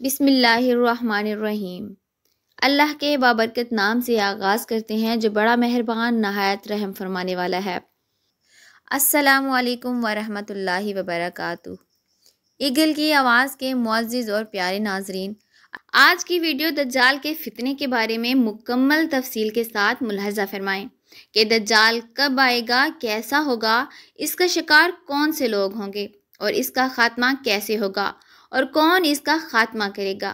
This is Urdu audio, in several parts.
بسم اللہ الرحمن الرحیم۔ اللہ کے بابرکت نام سے آغاز کرتے ہیں جو بڑا مہربان نہایت رحم فرمانے والا ہے۔ السلام علیکم ورحمۃ اللہ وبرکاتہ۔ ایگل کی آواز کے معزز اور پیارے ناظرین، آج کی ویڈیو دجال کے فتنے کے بارے میں مکمل تفصیل کے ساتھ ملاحظہ فرمائیں کہ دجال کب آئے گا، کیسا ہوگا، اس کا شکار کون سے لوگ ہوں گے اور اس کا خاتمہ کیسے ہوگا اور کون اس کا خاتمہ کرے گا۔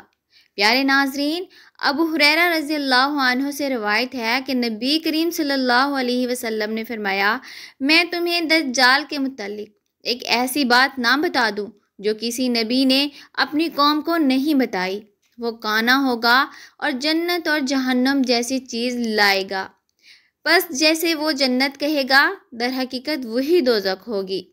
پیارے ناظرین، ابو ہریرہ رضی اللہ عنہ سے روایت ہے کہ نبی کریم صلی اللہ علیہ وسلم نے فرمایا، میں تمہیں دجال کے متعلق ایک ایسی بات نہ بتا دوں جو کسی نبی نے اپنی قوم کو نہیں بتائی۔ وہ کانا ہوگا اور جنت اور جہنم جیسی چیز لائے گا، پس جیسے وہ جنت کہے گا در حقیقت وہی دوزخ ہوگی۔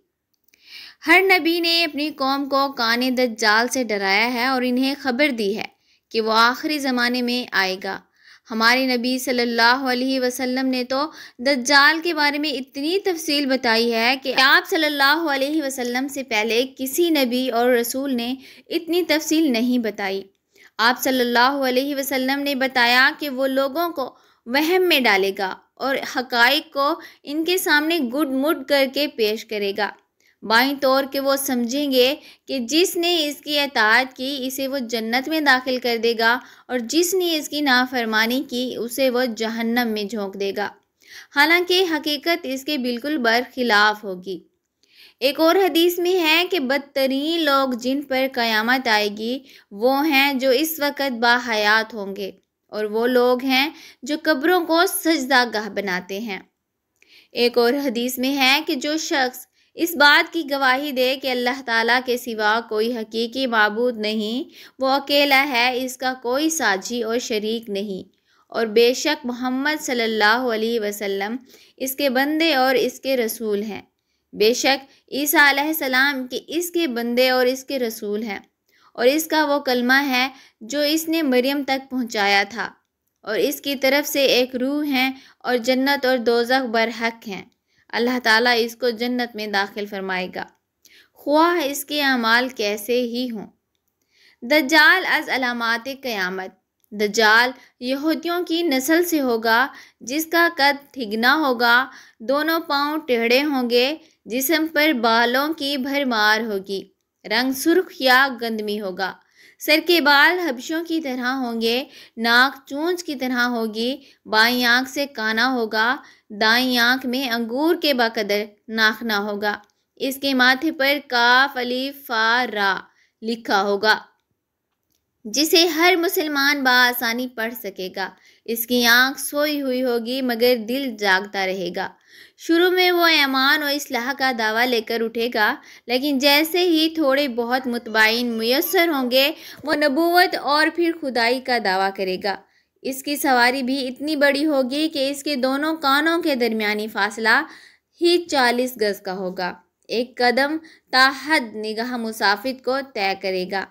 ہر نبی نے اپنی قوم کو کانے دجال سے ڈرایا ہے اور انہیں خبر دی ہے کہ وہ آخری زمانے میں آئے گا۔ ہمارے نبی صلی اللہ علیہ وسلم نے تو دجال کے بارے میں اتنی تفصیل بتائی ہے کہ آپ صلی اللہ علیہ وسلم سے پہلے کسی نبی اور رسول نے اتنی تفصیل نہیں بتائی۔ آپ صلی اللہ علیہ وسلم نے بتایا کہ وہ لوگوں کو وہم میں ڈالے گا اور حقائق کو ان کے سامنے گڈ مڈ کر کے پیش کرے گا، بائیں طور کہ وہ سمجھیں گے کہ جس نے اس کی اطاعت کی اسے وہ جنت میں داخل کر دے گا اور جس نے اس کی نافرمانی کی اسے وہ جہنم میں جھونک دے گا، حالانکہ حقیقت اس کے بالکل برخلاف ہوگی۔ ایک اور حدیث میں ہے کہ بدترین لوگ جن پر قیامت آئے گی وہ ہیں جو اس وقت باحیات ہوں گے، اور وہ لوگ ہیں جو قبروں کو سجدہ گاہ بناتے ہیں۔ ایک اور حدیث میں ہے کہ جو شخص اس بات کی گواہی دے کہ اللہ تعالیٰ کے سوا کوئی حقیقی معبود نہیں، وہ اکیلا ہے، اس کا کوئی ساجی اور شریک نہیں، اور بے شک محمد صلی اللہ علیہ وسلم اس کے بندے اور اس کے رسول ہیں۔ بے شک عیسیٰ علیہ السلام کہ اس کے بندے اور اس کے رسول ہیں، اور اس کا وہ کلمہ ہے جو اس نے مریم تک پہنچایا تھا، اور اس کی طرف سے ایک روح ہے، اور جنت اور دوزخ برحق ہیں۔ اللہ تعالیٰ اس کو جنت میں داخل فرمائے گا، خواہ اس کے اعمال کیسے ہی ہوں۔ دجال از علامات قیامت۔ دجال یہودیوں کی نسل سے ہوگا، جس کا قد ٹھگنا ہوگا، دونوں پاؤں ٹیڑھے ہوں گے، جسم پر بالوں کی بھرمار ہوگی، رنگ سرخ یا گندمی ہوگا، سر کے بال حبشوں کی طرح ہوں گے، ناک چونچ کی طرح ہوگی، بائیں آنکھ سے کانا ہوگا، دائیں آنکھ میں انگور کے بقدر ناخنا ہوگا، اس کے ماتھے پر کاف الف فا را لکھا ہوگا جسے ہر مسلمان بآسانی پڑھ سکے گا۔ اس کی آنکھ سوئی ہوئی ہوگی مگر دل جاگتا رہے گا۔ شروع میں وہ ایمان و اصلاح کا دعویٰ لے کر اٹھے گا، لیکن جیسے ہی تھوڑے بہت متبعین میسر ہوں گے وہ نبوت اور پھر خدائی کا دعویٰ کرے گا۔ اس کی سواری بھی اتنی بڑی ہوگی کہ اس کے دونوں کانوں کے درمیانی فاصلہ ہی 40 گز کا ہوگا، ایک قدم تا حد نگاہ مسافر کو طے کرے گا۔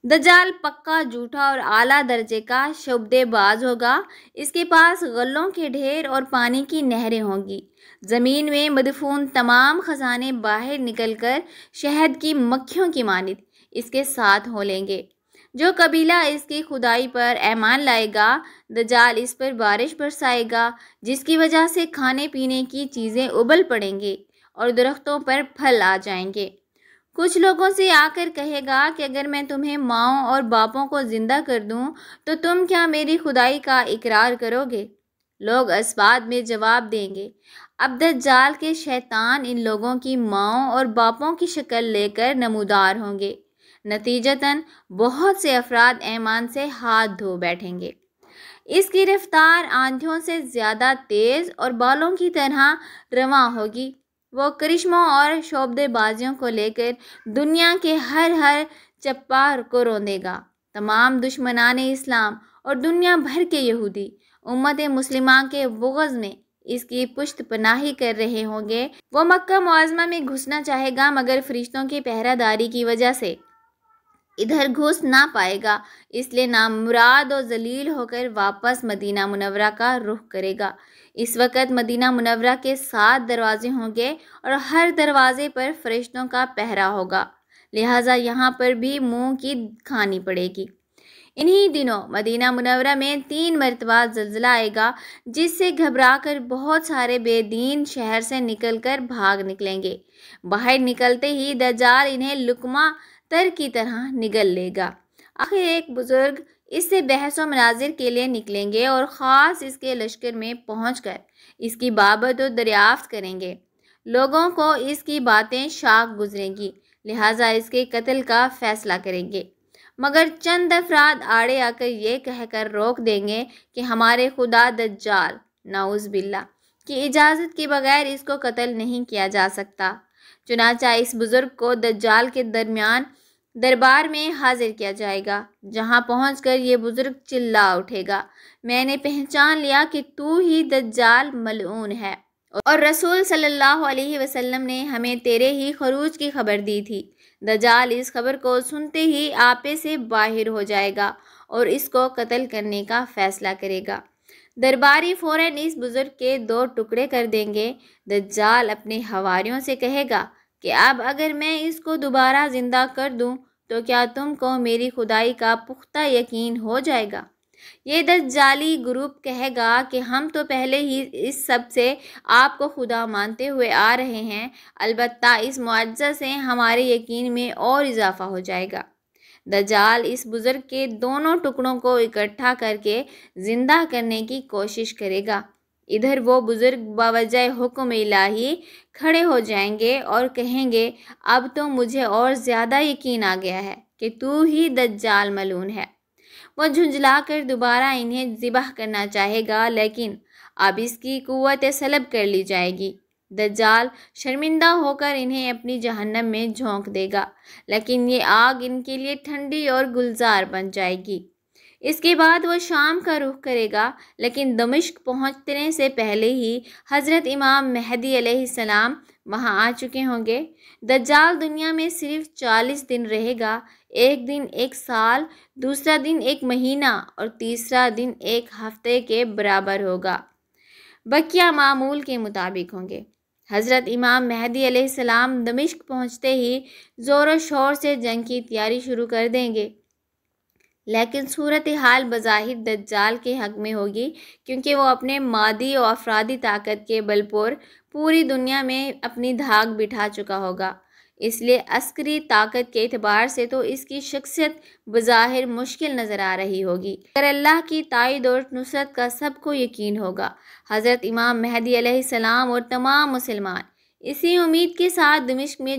دجال پکا جھوٹا اور اعلیٰ درجے کا شعبدے باز ہوگا۔ اس کے پاس غلوں کے ڈھیر اور پانی کی نہریں ہوں گی۔ زمین میں مدفون تمام خزانے باہر نکل کر شہد کی مکھیوں کی مانند اس کے ساتھ ہو لیں گے۔ جو قبیلہ اس کی خدائی پر ایمان لائے گا، دجال اس پر بارش برسائے گا، جس کی وجہ سے کھانے پینے کی چیزیں ابل پڑیں گے اور درختوں پر پھل آ جائیں گے۔ کچھ لوگوں سے آ کر کہے گا کہ اگر میں تمہیں ماؤں اور باپوں کو زندہ کر دوں تو تم کیا میری خدائی کا اقرار کرو گے؟ لوگ اسباد میں جواب دیں گے، اب دجال کے شیطان ان لوگوں کی ماؤں اور باپوں کی شکل لے کر نمودار ہوں گے۔ نتیجتاً بہت سے افراد ایمان سے ہاتھ دھو بیٹھیں گے۔ اس کی رفتار آندھیوں سے زیادہ تیز اور بالوں کی طرح رواں ہوگی۔ وہ کرشموں اور شعبدے بازیوں کو لے کر دنیا کے ہر چپا کو روندے گا۔ تمام دشمنان اسلام اور دنیا بھر کے یہودی امت مسلمہ کے بغض میں اس کی پشت پناہی کر رہے ہوں گے۔ وہ مکہ معظمہ میں گھسنا چاہے گا مگر فرشتوں کی پہرہ داری کی وجہ سے ادھر گھس نہ پائے گا، اس لیے نامراد و ذلیل ہو کر واپس مدینہ منورہ کا رخ کرے گا۔ اس وقت مدینہ منورہ کے 7 دروازے ہوں گے اور ہر دروازے پر فرشتوں کا پہرہ ہوگا، لہٰذا یہاں پر بھی منہ کی کھانی پڑے گی۔ انہی دنوں مدینہ منورہ میں 3 مرتبہ زلزلہ آئے گا، جس سے گھبرا کر بہت سارے بے دین شہر سے نکل کر بھاگ نکلیں گے۔ باہر نکلتے ہی دجال انہیں لقمہ تر کی طرح نگل لے گا۔ آخر ایک بزرگ اس سے بحث و مناظر کے لیے نکلیں گے اور خاص اس کے لشکر میں پہنچ کر اس کی بابت و دریافت کریں گے۔ لوگوں کو اس کی باتیں شاق گزریں گی، لہٰذا اس کے قتل کا فیصلہ کریں گے، مگر چند افراد آڑے آ کر یہ کہہ کر روک دیں گے کہ ہمارے خدا دجال نعوذ باللہ کی اجازت کے بغیر اس کو قتل نہیں کیا جا سکتا۔ چنانچہ اس بزرگ کو دجال کے دربار میں حاضر کیا جائے گا، جہاں پہنچ کر یہ بزرگ چلا اٹھے گا، میں نے پہچان لیا کہ تو ہی دجال ملعون ہے، اور رسول صلی اللہ علیہ وسلم نے ہمیں تیرے ہی خروج کی خبر دی تھی۔ دجال اس خبر کو سنتے ہی آپے سے باہر ہو جائے گا اور اس کو قتل کرنے کا فیصلہ کرے گا۔ درباری فوراً اس بزرگ کے 2 ٹکڑے کر دیں گے۔ دجال اپنے حواریوں سے کہے گا کہ اب اگر میں اس کو دوبارہ زندہ کر دوں تو کیا تم کو میری خدائی کا پختہ یقین ہو جائے گا؟ یہ دجالی گروپ کہے گا کہ ہم تو پہلے ہی اس سب سے آپ کو خدا مانتے ہوئے آ رہے ہیں، البتہ اس معجزہ سے ہمارے یقین میں اور اضافہ ہو جائے گا۔ دجال اس بزرگ کے دونوں ٹکڑوں کو اکٹھا کر کے زندہ کرنے کی کوشش کرے گا۔ ادھر وہ بزرگ باوجہ حکم الہی کھڑے ہو جائیں گے اور کہیں گے اب تو مجھے اور زیادہ یقین آ گیا ہے کہ تو ہی دجال ملعون ہے۔ وہ جھنجھلا کر دوبارہ انہیں ذبح کرنا چاہے گا، لیکن اب اس کی قوت سلب کر لی جائے گی۔ دجال شرمندہ ہو کر انہیں اپنی جہنم میں جھونک دے گا، لیکن یہ آگ ان کے لیے ٹھنڈی اور گلزار بن جائے گی۔ اس کے بعد وہ شام کا رخ کرے گا، لیکن دمشق پہنچنے سے پہلے ہی حضرت امام مہدی علیہ السلام وہاں آ چکے ہوں گے۔ دجال دنیا میں صرف 40 دن رہے گا، ایک دن 1 سال، دوسرا دن 1 مہینہ اور تیسرا دن 1 ہفتے کے برابر ہوگا۔ بقیہ معمول کے مطابق ہوں گے۔ حضرت امام مہدی علیہ السلام دمشق پہنچتے ہی زور و شور سے جنگ کی تیاری شروع کر دیں گے، لیکن صورتحال بظاہر دجال کے حق میں ہوگی، کیونکہ وہ اپنے مادی و افرادی طاقت کے بل پر پوری دنیا میں اپنی دھاک بٹھا چکا ہوگا۔ اس لیے عسکری طاقت کے اعتبار سے تو اس کی شکست بظاہر مشکل نظر آ رہی ہوگی، مگر اللہ کی تائید اور نصرت کا سب کو یقین ہوگا۔ حضرت امام مہدی علیہ السلام اور تمام مسلمان اسی امید کے ساتھ دمشق میں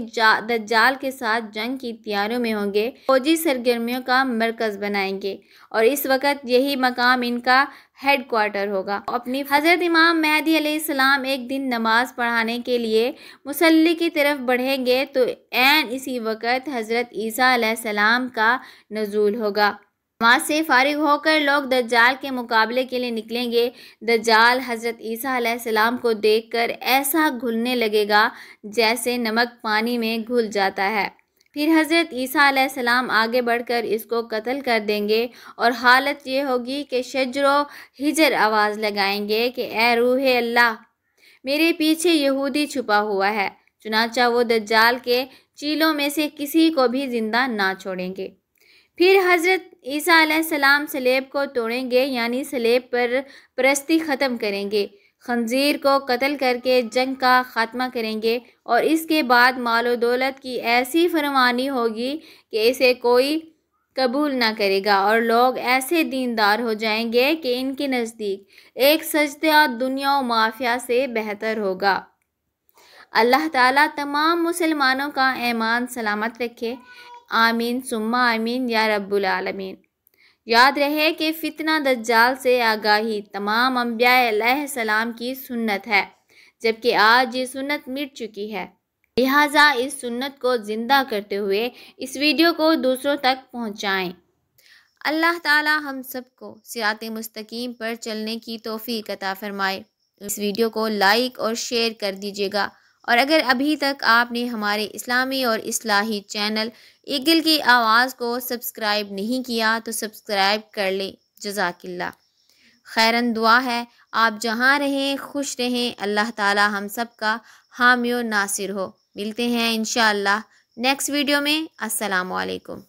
دجال کے ساتھ جنگ کی تیاریوں میں ہوں گے، فوجی سرگرمیوں کا مرکز بنائیں گے، اور اس وقت یہی مقام ان کا ہیڈ کوارٹر ہوگا۔ اپنی حضرت امام مہدی علیہ السلام ایک دن نماز پڑھانے کے لیے مصلی کی طرف بڑھیں گے تو عین اسی وقت حضرت عیسیٰ علیہ السلام کا نزول ہوگا۔ نماز سے فارغ ہو کر لوگ دجال کے مقابلے کے لیے نکلیں گے۔ دجال حضرت عیسیٰ علیہ السلام کو دیکھ کر ایسا گھلنے لگے گا جیسے نمک پانی میں گھل جاتا ہے۔ پھر حضرت عیسیٰ علیہ السلام آگے بڑھ کر اس کو قتل کر دیں گے، اور حالت یہ ہوگی کہ شجر و حجر آواز لگائیں گے کہ اے روح اللہ، میرے پیچھے یہودی چھپا ہوا ہے۔ چنانچہ وہ دجال کے چیلوں میں سے کسی کو بھی زندہ نہ چھوڑیں گے۔ پھر حضرت عیسیٰ علیہ السلام صلیب کو توڑیں گے، یعنی صلیب پر پرستی ختم کریں گے، خنزیر کو قتل کر کے جنگ کا خاتمہ کریں گے، اور اس کے بعد مال و دولت کی ایسی فراوانی ہوگی کہ اسے کوئی قبول نہ کرے گا، اور لوگ ایسے دیندار ہو جائیں گے کہ ان کے نزدیک ایک سجدہ دنیا و مافیا سے بہتر ہوگا۔ اللہ تعالیٰ تمام مسلمانوں کا ایمان سلامت رکھے، آمین ثم آمین یا رب العالمین۔ یاد رہے کہ فتنہ دجال سے آگاہی تمام انبیاء علیہ السلام کی سنت ہے، جبکہ آج یہ سنت مٹ چکی ہے، لہٰذا اس سنت کو زندہ کرتے ہوئے اس ویڈیو کو دوسروں تک پہنچائیں۔ اللہ تعالی ہم سب کو صراط مستقیم پر چلنے کی توفیق عطا فرمائے۔ اس ویڈیو کو لائک اور شیئر کر دیجیے گا، اور اگر ابھی تک آپ نے ہمارے اسلامی اور اصلاحی چینل ایگل کی آواز کو سبسکرائب نہیں کیا تو سبسکرائب کر لیں۔ جزاک اللہ خیراً۔ دعا ہے آپ جہاں رہیں خوش رہیں، اللہ تعالی ہم سب کا حامی و ناصر ہو۔ ملتے ہیں انشاءاللہ نیکسٹ ویڈیو میں۔ السلام علیکم۔